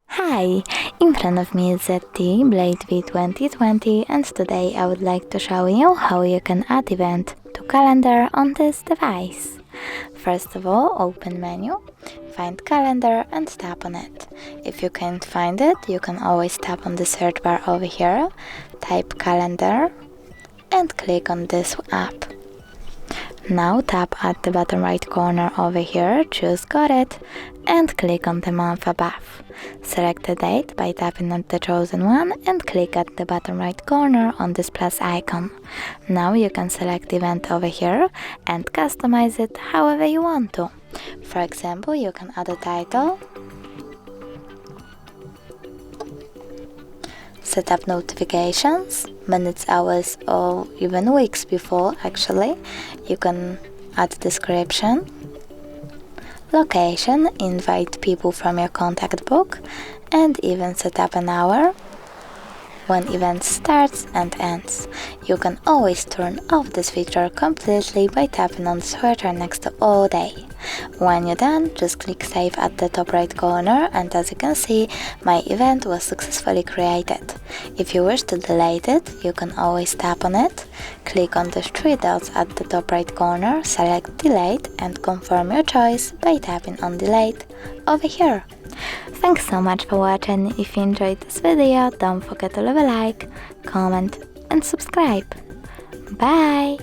Hi! In front of me is ZTE Blade V2020 and today I would like to show you how you can add event to calendar on this device. First of all, open menu, find calendar and tap on it. If you can't find it, you can always tap on the search bar over here, type calendar and click on this app. Now tap at the bottom right corner over here, choose Got It, and click on the month above. Select the date by tapping on the chosen one and click at the bottom right corner on this plus icon. Now you can select event over here and customize it however you want to. For example, you can add a title, set up notifications, minutes, hours, or even weeks before actually. You can add description, location, invite people from your contact book, and even set up an hour when event starts and ends. You can always turn off this feature completely by tapping on the switcher next to all day. When you're done, just click save at the top right corner, and as you can see, my event was successfully created. If you wish to delete it, you can always tap on it, click on the three dots at the top right corner, select delete and confirm your choice by tapping on delete over here. Thanks so much for watching. If you enjoyed this video, don't forget to leave a like, comment and subscribe. Bye!